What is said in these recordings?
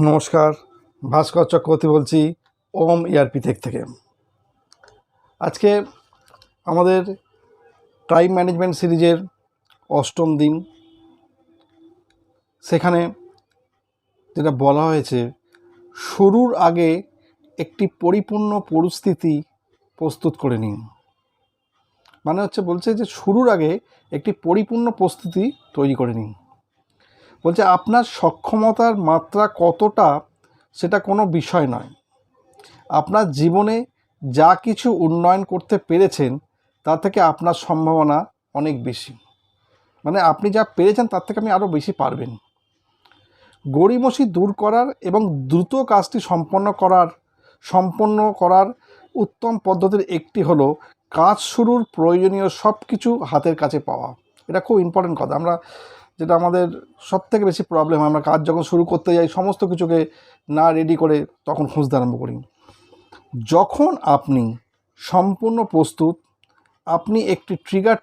নমস্কার, ভাস্কর চক্রবর্তী বলছি ওম ERP থেকে। আজকে আমাদের টাইম ম্যানেজমেন্ট সিরিজের 8ম দিন। সেখানে যেটা বলা হয়েছে, শুরুর আগে একটি পরিপূর্ণ পরিস্থিতি প্রস্তুত করে নিন। মানে বলছে যে শুরুর আগে একটি পরিপূর্ণ প্রস্তুতি তৈরি করে নিন। বলছে আপনার সক্ষমতার মাত্রা কতটা সেটা কোনো বিষয় নয়, আপনার জীবনে যা কিছু উন্নয়ন করতে পেরেছেন তার থেকে আপনার সম্ভাবনা অনেক বেশি। মানে আপনি যা পেরেছেন তার থেকে আপনি আরও বেশি পারবেন। গড়িমসি দূর করার এবং দ্রুত কাজটি সম্পন্ন করার উত্তম পদ্ধতির একটি হলো কাজ শুরুর প্রয়োজনীয় সব কিছু হাতের কাছে পাওয়া। এটা খুব ইম্পর্টেন্ট কথা। যেটা আমাদের সবথেকে বেশি প্রবলেম হয়, আমরা কাজ যখন শুরু করতে যাই সমস্ত কিছুকে না রেডি করে তখন খুঁজতে আরম্ভ করি। যখন আপনি সম্পূর্ণ প্রস্তুত, আপনি একটি ট্রিগার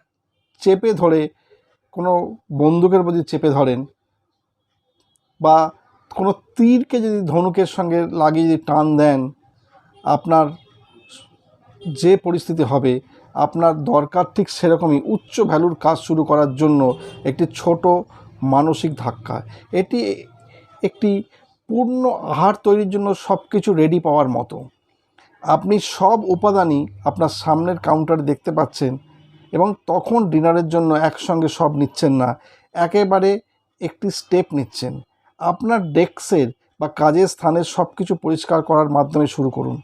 চেপে ধরে, কোনো বন্দুকের প্রতি চেপে ধরেন বা কোনো তীরকে যদি ধনুকের সঙ্গে লাগিয়ে যদি টান দেন, আপনার যে পরিস্থিতি হবে, আপনার দরকার ঠিক সেরকমই উচ্চ ভ্যালুর কাজ শুরু করার জন্য একটি ছোট মানসিক ধাক্কা। এটি একটি পূর্ণ আহার তৈরির জন্য সব কিছু রেডি পাওয়ার মতো। আপনি সব উপাদানই আপনার সামনের কাউন্টারে দেখতে পাচ্ছেন এবং তখন ডিনারের জন্য একসঙ্গে সব নিচ্ছেন না, একেবারে একটি স্টেপ নিচ্ছেন। আপনার ডেস্কের বা কাজের স্থানের সব কিছু পরিষ্কার করার মাধ্যমে শুরু করুন।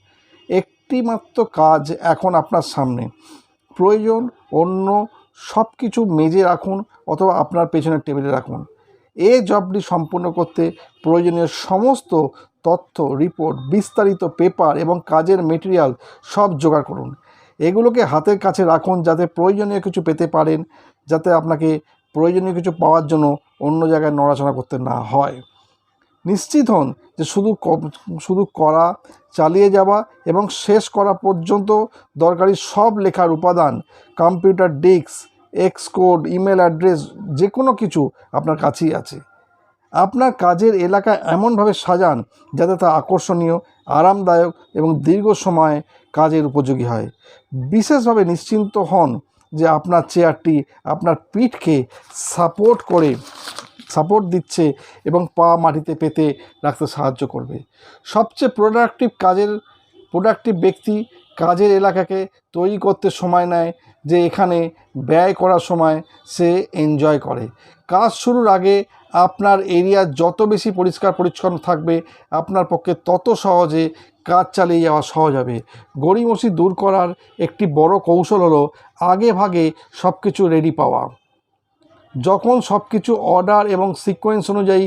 একটি মাত্র কাজ এখন আপনার সামনে, প্রয়োজন অন্য সব কিছু মেজে রাখুন অথবা আপনার পেছনের টেবিলে রাখুন। এই জবটি সম্পূর্ণ করতে প্রয়োজনীয় সমস্ত তথ্য, রিপোর্ট, বিস্তারিত পেপার এবং কাজের মেটেরিয়াল সব জোগাড় করুন। এগুলোকে হাতের কাছে রাখুন যাতে প্রয়োজনীয় কিছু পেতে পারেন, যাতে আপনাকে প্রয়োজনীয় কিছু পাওয়ার জন্য অন্য জায়গায় নড়াচড়া করতে না হয়। নিশ্চিত হন যে শুধু করা, চালিয়ে যাওয়া এবং শেষ করা পর্যন্ত দরকারি সব লেখার উপাদান, computer disk, code, email address, যে কোনো কিছু আপনার কাছেই আছে। আপনার কাজের এলাকা এমনভাবে সাজান যাতে তা আকর্ষণীয়, আরামদায়ক এবং দীর্ঘ সময় কাজের উপযোগী হয়। বিশেষভাবে নিশ্চিন্ত হন যে আপনার চেয়ারটি আপনার পিঠকে সাপোর্ট দিচ্ছে এবং পা মাটিতে পেতে রাখতে সাহায্য করবে। সবচেয়ে প্রোডাক্টিভ ব্যক্তি কাজের এলাকাকে তৈরি করতে সময় নেয়, যে এখানে ব্যয় করার সময় সে এনজয় করে। কাজ শুরুর আগে আপনার এরিয়া যত বেশি পরিষ্কার পরিচ্ছন্ন থাকবে, আপনার পক্ষে তত সহজে কাজ চালিয়ে যাওয়া সহজ হবে। গড়িমসি দূর করার একটি বড় কৌশল হলো আগে ভাগে সব কিছু রেডি পাওয়া। যখন সব কিছু অর্ডার এবং সিকোয়েন্স অনুযায়ী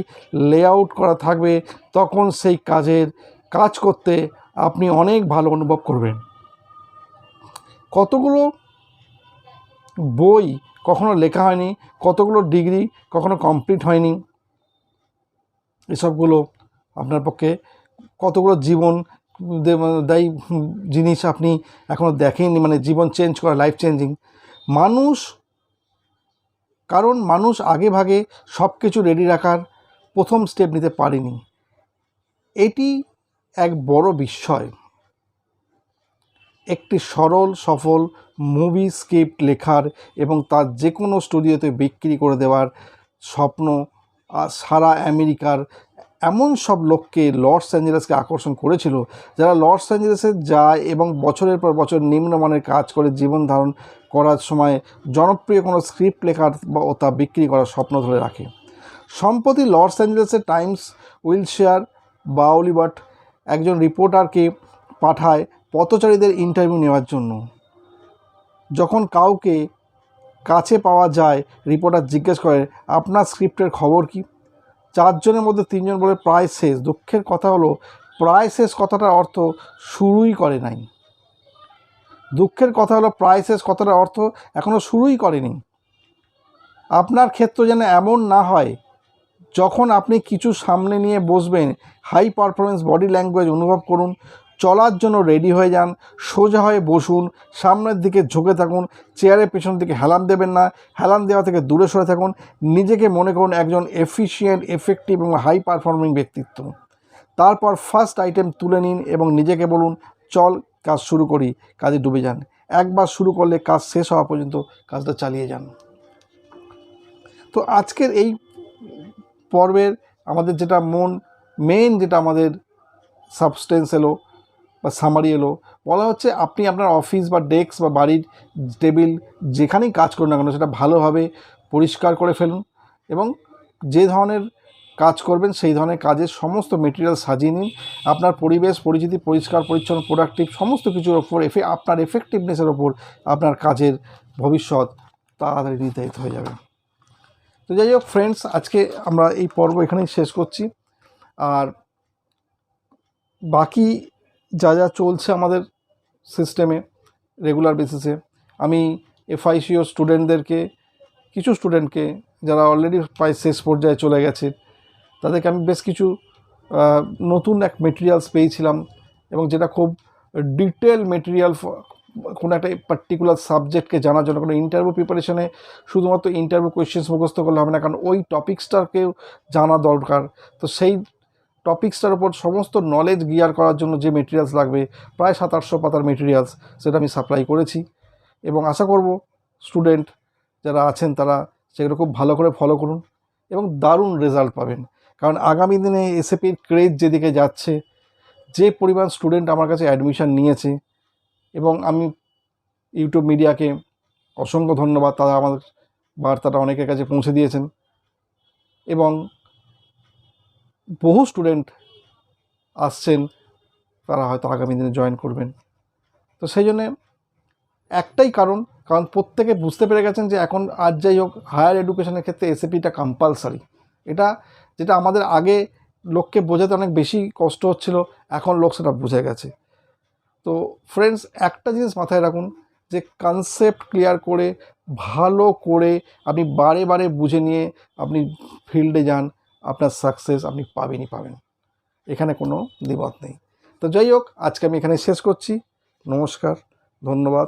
লেআউট করা থাকবে, তখন সেই কাজ করতে আপনি অনেক ভালো অনুভব করবেন। কতগুলো বই কখনো লেখা হয়নি, কতগুলো ডিগ্রি কখনো কমপ্লিট হয়নি, এসবগুলো আপনার পক্ষে কতগুলো জীবন দায়ী জিনিস আপনি এখনও দেখেননি, মানে জীবন চেঞ্জ করা, লাইফ চেঞ্জিং কারণ মানুষ আগে ভাগে সব কিছু রেডি রাখার প্রথম স্টেপ নিতে পারেনি। এটি এক বড় বিস্ময়। একটি সরল সফল মুভি স্ক্রিপ্ট লেখার এবং তার যে কোনো স্টুডিওতে বিক্রি করে দেওয়ার স্বপ্ন সারা আমেরিকার এমন সব লোককে লস অ্যাঞ্জেলেসকে আকর্ষণ করেছিল, যারা লস অ্যাঞ্জেলেসে যায় এবং বছরের পর বছর নিম্নমানের কাজ করে জীবন ধারণ করার সময় জনপ্রিয় কোনো স্ক্রিপ্ট লেখার ও তা বিক্রি করার স্বপ্ন ধরে রাখে। সম্প্রতি লস অ্যাঞ্জেলেসের টাইমস উইলশেয়ার বাউলিবার্ট একজন রিপোর্টারকে পাঠায় পথচারীদের ইন্টারভিউ নেওয়ার জন্য। যখন কাউকে কাছে পাওয়া যায়, রিপোর্টার জিজ্ঞেস করে, আপনার স্ক্রিপ্টের খবর কি? 4 জনের মধ্যে 3 জন বলে প্রায় শেষ। দুঃখের কথা হলো, প্রায় শেষ কথাটার অর্থ শুরুই করে নাই। এখনও শুরুই করেনি। আপনার ক্ষেত্র যেন এমন না হয়, যখন আপনি কিছু সামনে নিয়ে বসবেন, হাই পারফরমেন্স বডি ল্যাঙ্গুয়েজ অনুভব করুন, চলার জন্য রেডি হয়ে যান, সোজা হয়ে বসুন, সামনের দিকে ঝুঁকে থাকুন, চেয়ারের পেছন দিকে হেলান দেবেন না, হেলান দেওয়া থেকে দূরে সরে থাকুন। নিজেকে মনে করুন একজন এফিশিয়েন্ট, এফেক্টিভ এবং হাই পারফর্মিং ব্যক্তিত্ব। তারপর ফার্স্ট আইটেম তুলে নিন এবং নিজেকে বলুন, চল কাজ শুরু করি। কাজে ডুবে যান। একবার শুরু করলে কাজ শেষ হওয়া পর্যন্ত কাজটা চালিয়ে যান। তো আজকের এই পর্বের আমাদের যেটা মেন যেটা আমাদের সাবস্টেন্স এলো বা সামারি এলো, বলা হচ্ছে আপনি আপনার অফিস বা ডেস্ক বা বাড়ির টেবিল যেখানেই কাজ করুন না কেন সেটা ভালোভাবে পরিষ্কার করে ফেলুন এবং যে ধরনের কাজ করবেন সেই ধরনের কাজের সমস্ত মেটেরিয়াল সাজিয়ে নিন। আপনার পরিবেশ পরিচিতি পরিষ্কার পরিচ্ছন্ন প্রোডাক্টিভ সমস্ত কিছুর ওপর আপনার এফেক্টিভনেসের ওপর আপনার কাজের ভবিষ্যৎ তাড়াতাড়ি নির্ধারিত হয়ে যাবে। তো যাই হোক ফ্রেন্ডস, আজকে আমরা এই পর্ব এখানেই শেষ করছি। আর বাকি যা যা চলছে আমাদের সিস্টেমে রেগুলার বেসিসে, আমি FICO স্টুডেন্টদেরকে, কিছু স্টুডেন্টকে যারা অলরেডি প্রায় শেষ পর্যায়ে চলে গেছে, তাদেরকে আমি বেশ কিছু নতুন এক মেটেরিয়ালস পেয়েছিলাম এবং যেটা খুব ডিটেল মেটেরিয়াল কোনো একটা পার্টিকুলার সাবজেক্টকে জানার জন্য। কোনো ইন্টারভিউ প্রিপারেশনে শুধুমাত্র ইন্টারভিউ কোয়েশ্চেন্স মুখস্থ করলে হবে না, কারণ ওই টপিক্সটাকেও জানা দরকার। তো সেই টপিক্সটার উপর সমস্ত নলেজ গিয়ার করার জন্য যে মেটেরিয়ালস লাগবে, প্রায় 700-800 পাতার মেটেরিয়ালস, সেটা আমি সাপ্লাই করেছি এবং আশা করব স্টুডেন্ট যারা আছেন তারা সেগুলো খুব ভালো করে ফলো করুন এবং দারুণ রেজাল্ট পাবেন। কারণ আগামী দিনে SAPর ক্রেজ যেদিকে যাচ্ছে, যে পরিমাণ স্টুডেন্ট আমার কাছে অ্যাডমিশন নিয়েছে, এবং আমি ইউটিউব মিডিয়াকে অসংখ্য ধন্যবাদ, তারা আমাদের বার্তাটা অনেকের কাছে পৌঁছে দিয়েছেন এবং বহু স্টুডেন্ট আসছেন, তারা হয়তো আগামী দিনে জয়েন করবেন। তো সেই জন্যে একটাই কারণ প্রত্যেকে বুঝতে পেরে গেছেন যে এখন আর যাই হোক হায়ার এডুকেশনের ক্ষেত্রে SAPটা কম্পালসারি। এটা যেটা আমাদের আগে লোককে বোঝাতে অনেক বেশি কষ্ট হচ্ছিল, এখন লোক সেটা বুঝে গেছে। তো ফ্রেন্ডস, একটা জিনিস মাথায় রাখুন যে কনসেপ্ট ক্লিয়ার করে ভালো করে আপনি বারে বারে বুঝে নিয়ে আপনি ফিল্ডে যান, আপনার সাকসেস আপনি পাবেন, এখানে কোনো দ্বিমত নেই। তো যাই হোক, আজকে আমি এখানে শেষ করছি। নমস্কার, ধন্যবাদ।